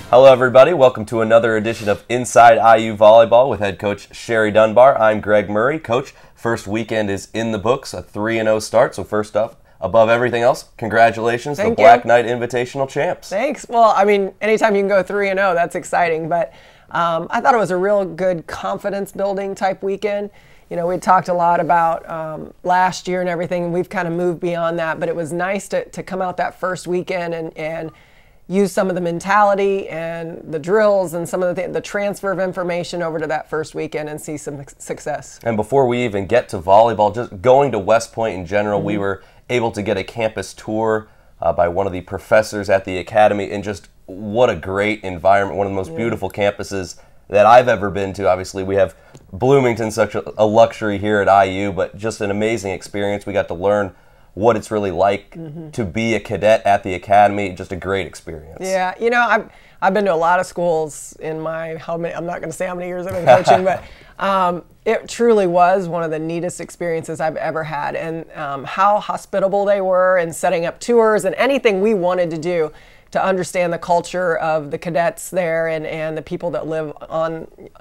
Hello everybody, welcome to another edition of Inside IU Volleyball with head coach Sherry Dunbar. I'm Greg Murray. Coach, first weekend is in the books, a 3-0 start. So first up, above everything else, congratulations, the Black Knight Invitational champs. Thanks. Well, I mean, anytime you can go 3-0, that's exciting. But I thought it was a real good confidence building type weekend. You know, we talked a lot about last year and everything, and we've kind of moved beyond that. But it was nice to come out that first weekend and use some of the mentality and the drills and some of the transfer of information over to that first weekend and see some success. And before we even get to volleyball, just going to West Point in general, we were able to get a campus tour by one of the professors at the academy, and just what a great environment, one of the most beautiful campuses that I've ever been to. Obviously, we have Bloomington, such a luxury here at IU, but just an amazing experience. We got to learn what it's really like to be a cadet at the academy. Just a great experience. Yeah, you know, I've been to a lot of schools in my, I'm not going to say how many years I've been coaching, but it truly was one of the neatest experiences I've ever had. And how hospitable they were, and setting up tours and anything we wanted to do to understand the culture of the cadets there and the people that live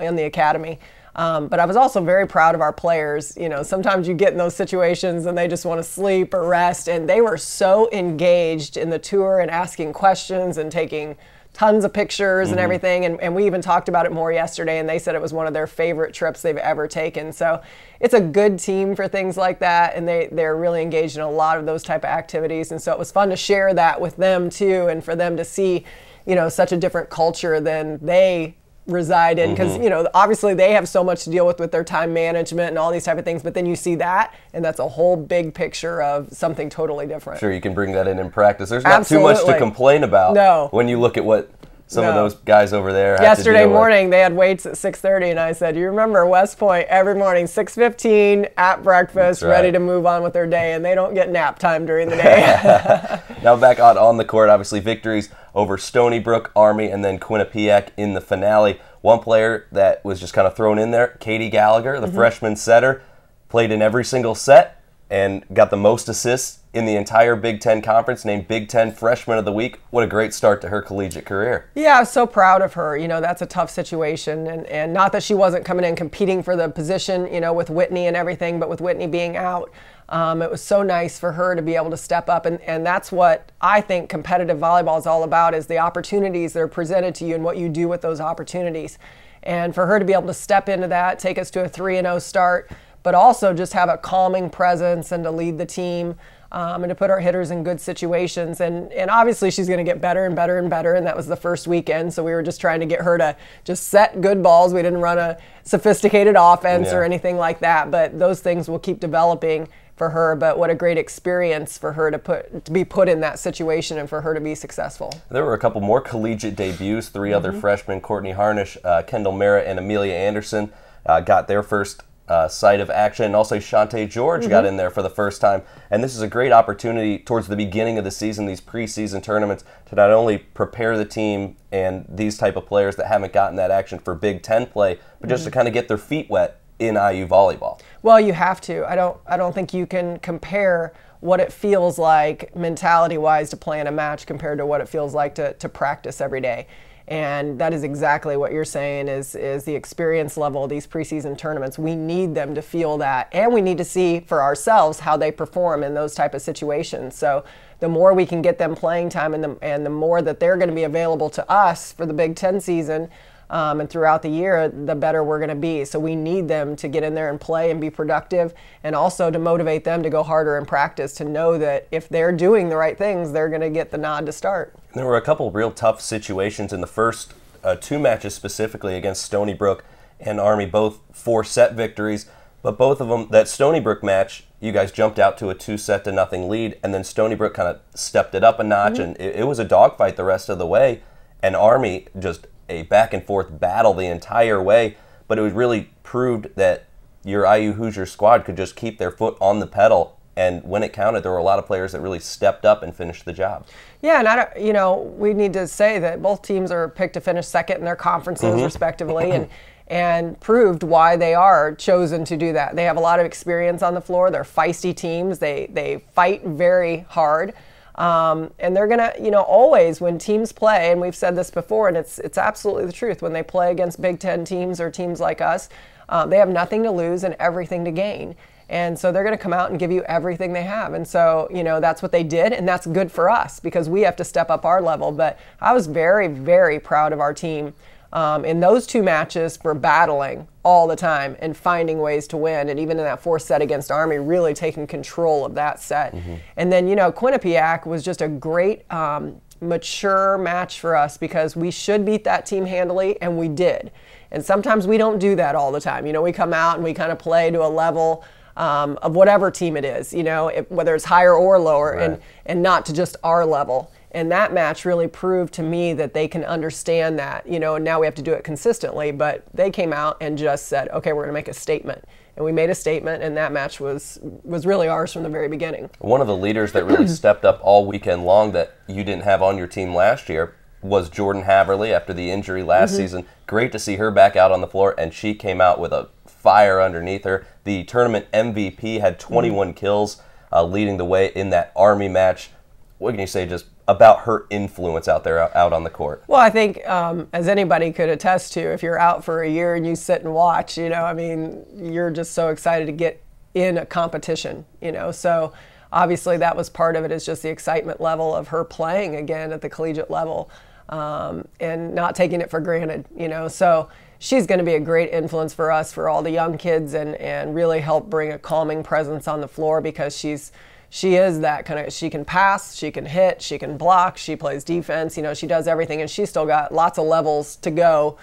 in the academy. But I was also very proud of our players. You know, sometimes you get in those situations and they just want to sleep or rest, and they were so engaged in the tour and asking questions and taking tons of pictures and everything. And we even talked about it more yesterday, and they said it was one of their favorite trips they've ever taken. So it's a good team for things like that, and they're really engaged in a lot of those type of activities. And so it was fun to share that with them too, and for them to see, you know, such a different culture than they reside in, because you know, obviously they have so much to deal with their time management and all these type of things, but then you see that, and that's a whole big picture of something totally different. Sure, you can bring that in practice. There's not too much to complain about when you look at what some of those guys over there have yesterday to deal morning with. They had weights at 6:30, and I said, you remember West Point every morning 6:15 at breakfast, ready to move on with their day, and they don't get nap time during the day. Now back on the court, obviously victories over Stony Brook, Army, and then Quinnipiac in the finale. One player that was just kind of thrown in there, Katie Gallagher, the freshman setter, played in every single set and got the most assists in the entire Big Ten Conference, named Big Ten Freshman of the Week. What a great start to her collegiate career. Yeah, I was so proud of her. You know, that's a tough situation, and not that she wasn't coming in competing for the position, you know, with Whitney and everything, but with Whitney being out, it was so nice for her to be able to step up, and that's what I think competitive volleyball is all about, is the opportunities that are presented to you and what you do with those opportunities. And for her to be able to step into that, take us to a 3-0 start, but also just have a calming presence and to lead the team, and to put our hitters in good situations. And obviously she's going to get better and better and better, and that was the first weekend, so we were just trying to get her to just set good balls. We didn't run a sophisticated offense or anything like that, but those things will keep developing for her. But what a great experience for her to be put in that situation and for her to be successful. There were a couple more collegiate debuts. Three other freshmen, Courtney Harnish, Kendall Merritt, and Amelia Anderson, got their first sight of action, and also Shantae George got in there for the first time. And this is a great opportunity towards the beginning of the season, these preseason tournaments, to not only prepare the team and these type of players that haven't gotten that action for Big Ten play, but just to kind of get their feet wet in IU volleyball. Well, you have to. I don't think you can compare what it feels like mentality-wise to play in a match compared to what it feels like to practice every day. And that is exactly what you're saying, is the experience level of these preseason tournaments. We need them to feel that, and we need to see for ourselves how they perform in those type of situations. So the more we can get them playing time, and the more that they're going to be available to us for the Big Ten season, and throughout the year, the better we're going to be. So we need them to get in there and play and be productive, and also to motivate them to go harder in practice, to know that if they're doing the right things, they're going to get the nod to start. There were a couple real tough situations in the first two matches, specifically against Stony Brook and Army, both 4-set victories. But both of them, that Stony Brook match, you guys jumped out to a 2-0 lead, and then Stony Brook kind of stepped it up a notch, and it was a dogfight the rest of the way. And Army just a back-and-forth battle the entire way, but it was really proved that your IU Hoosiers squad could just keep their foot on the pedal, and when it counted, there were a lot of players that really stepped up and finished the job. Yeah, and you know, we need to say that both teams are picked to finish second in their conferences respectively, and proved why they are chosen to do that. They have a lot of experience on the floor. They're feisty teams. They fight very hard. And they're going to, always when teams play, and we've said this before, and it's absolutely the truth, when they play against Big Ten teams or teams like us, they have nothing to lose and everything to gain. And so they're going to come out and give you everything they have. And so, that's what they did, and that's good for us because we have to step up our level. But I was very, very proud of our team in those two matches for battling all the time and finding ways to win. And even in that fourth set against Army, really taking control of that set. And then, Quinnipiac was just a great mature match for us because we should beat that team handily, and we did. And sometimes we don't do that all the time. We come out and we kind of play to a level of whatever team it is, whether it's higher or lower, right, and not to just our level. And that match really proved to me that they can understand that, and now we have to do it consistently, but they came out and just said, okay, we're going to make a statement. And we made a statement, and that match was really ours from the very beginning. One of the leaders that really stepped up all weekend long that you didn't have on your team last year was Jordan Haverly after the injury last season. Great to see her back out on the floor, and she came out with a fire underneath her. The tournament MVP had 21 kills, leading the way in that Army match. What can you say just about her influence out there, out on the court? Well, I think as anybody could attest to, if you're out for a year and you sit and watch, you're just so excited to get in a competition, So obviously that was part of it, is just the excitement level of her playing again at the collegiate level and not taking it for granted, So she's going to be a great influence for us, for all the young kids, and really help bring a calming presence on the floor because she is that kind of, she can pass, she can hit, she can block, she plays defense, she does everything, and she's still got lots of levels to go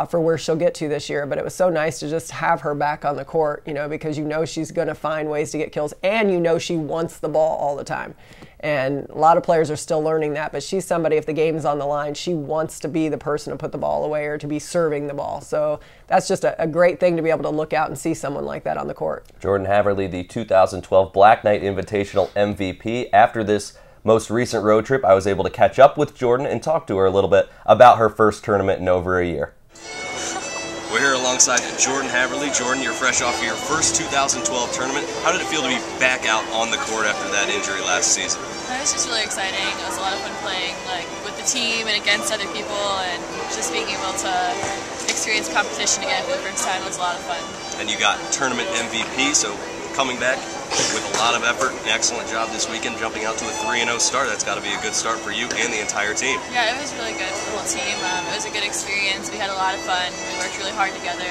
for where she'll get to this year. But it was so nice to just have her back on the court, because she's going to find ways to get kills, and she wants the ball all the time. And a lot of players are still learning that, but she's somebody, if the game's on the line, she wants to be the person to put the ball away or to be serving the ball. So that's just a great thing to be able to look out and see someone like that on the court. Jordan Haverly, the 2012 Black Knight Invitational MVP. After this most recent road trip, I was able to catch up with Jordan and talk to her a little bit about her first tournament in over a year. We're here alongside Jordan Haverly. Jordan, you're fresh off of your first 2012 tournament. How did it feel to be back out on the court after that injury last season? It was just really exciting. It was a lot of fun playing with the team and against other people, and just being able to experience competition again for the first time was a lot of fun. And you got tournament MVP, so coming back with a lot of effort, an excellent job this weekend, jumping out to a 3-0 start. That's got to be a good start for you and the entire team. Yeah, it was really good for the whole team. It was a good experience. We had a lot of fun. We worked really hard together.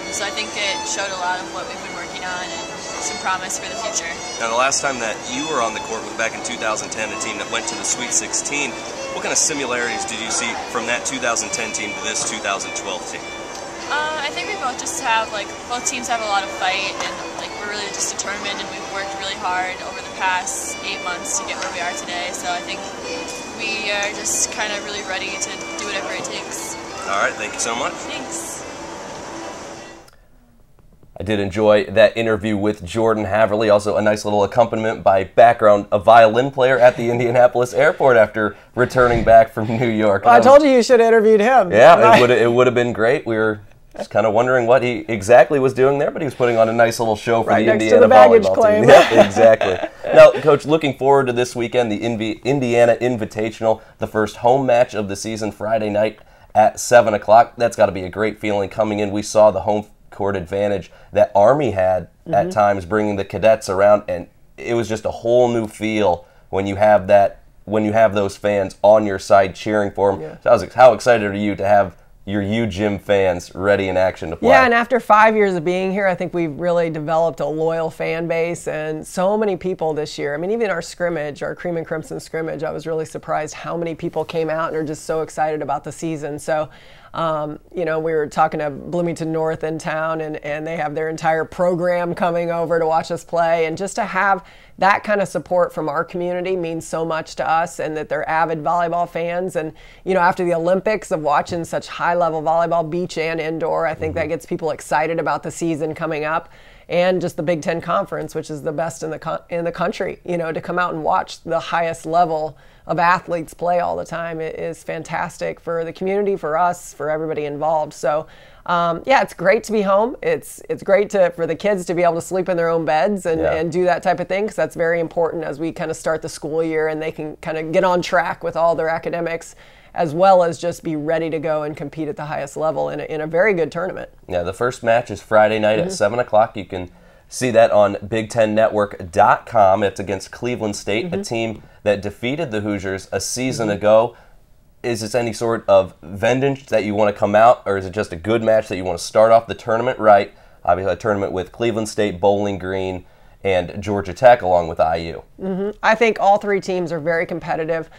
So I think it showed a lot of what we've been working on and some promise for the future. Now, the last time that you were on the court was back in 2010, a team that went to the Sweet 16. What kind of similarities did you see from that 2010 team to this 2012 team? I think we both just have, both teams have a lot of fight, and we're really just determined, and we've worked really hard over the past 8 months to get where we are today. So I think we are just kind of really ready to do whatever it takes. All right, thank you so much. Thanks. I did enjoy that interview with Jordan Haverly. Also a nice little accompaniment by background, a violin player at the Indianapolis airport after returning back from New York. Well, I told you should have interviewed him. Yeah, it would have been great. We were just kind of wondering what he exactly was doing there, but he was putting on a nice little show for right the next Indiana to the baggage volleyball claim. team. Yeah, exactly. Now, Coach, looking forward to this weekend, the Indiana Invitational, the first home match of the season, Friday night at 7 o'clock. That's got to be a great feeling coming in. We saw the home court advantage that Army had at times, bringing the cadets around, and it was just a whole new feel when you have those fans on your side cheering for them. Yeah. So how excited are you to have your U-Gym fans ready in action to play? Yeah, and after 5 years of being here, I think we've really developed a loyal fan base, and so many people this year. I mean, even our scrimmage, our Cream and Crimson scrimmage, I was really surprised how many people came out and are just so excited about the season. So, we were talking to Bloomington North in town, and they have their entire program coming over to watch us play, and just to have that kind of support from our community means so much to us, and that they're avid volleyball fans. And, after the Olympics, of watching such high-level volleyball, beach and indoor, I think that gets people excited about the season coming up. and just the Big Ten Conference, which is the best in the country. You know, to come out and watch the highest level of athletes play all the time is fantastic for the community, for us, for everybody involved. So, yeah, it's great to be home. It's great for the kids to be able to sleep in their own beds and do that type of thing, because that's very important as we kind of start the school year and they can kind of get on track with all their academics, as well as just be ready to go and compete at the highest level in a very good tournament. Yeah, the first match is Friday night at 7 o'clock. You can see that on BigTenNetwork.com. It's against Cleveland State, a team that defeated the Hoosiers a season ago. Is this any sort of vengeance that you want to come out, or is it just a good match that you want to start off the tournament right? Obviously, a tournament with Cleveland State, Bowling Green, and Georgia Tech, along with IU. I think all three teams are very competitive.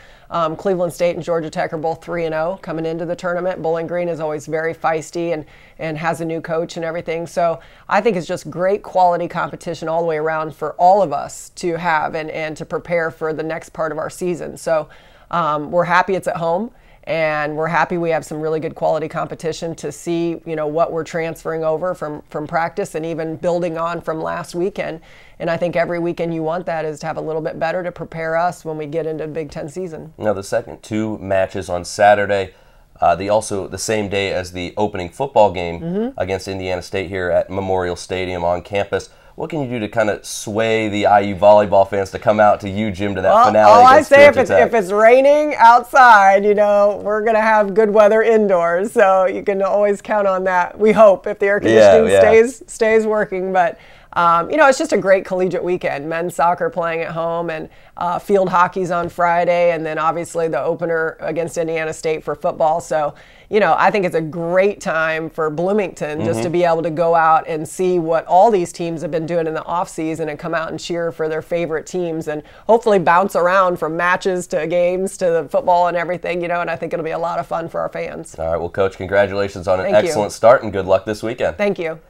Cleveland State and Georgia Tech are both 3-0 coming into the tournament. Bowling Green is always very feisty and has a new coach and everything. So I think it's just great quality competition all the way around for all of us to have and to prepare for the next part of our season. So we're happy it's at home. And we're happy we have some really good quality competition to see, you know, what we're transferring over from practice and even building on from last weekend. And I think every weekend you want that is to have a little bit better to prepare us when we get into Big Ten season. Now, the second two matches on Saturday, also the same day as the opening football game against Indiana State here at Memorial Stadium on campus. What can you do to kind of sway the IU volleyball fans to come out to you, Jim, to that finale? All I say, if it's raining outside, you know, we're going to have good weather indoors. So you can always count on that. We hope, if the air conditioning stays working. But, you know, it's just a great collegiate weekend. Men's soccer playing at home, and field hockey's on Friday, and then obviously the opener against Indiana State for football. So, you know, I think it's a great time for Bloomington just to be able to go out and see what all these teams have been doing in the offseason and come out and cheer for their favorite teams and hopefully bounce around from matches to games to the football and everything, you know, and I think it'll be a lot of fun for our fans. All right, well, Coach, congratulations on an excellent start and good luck this weekend. Thank you.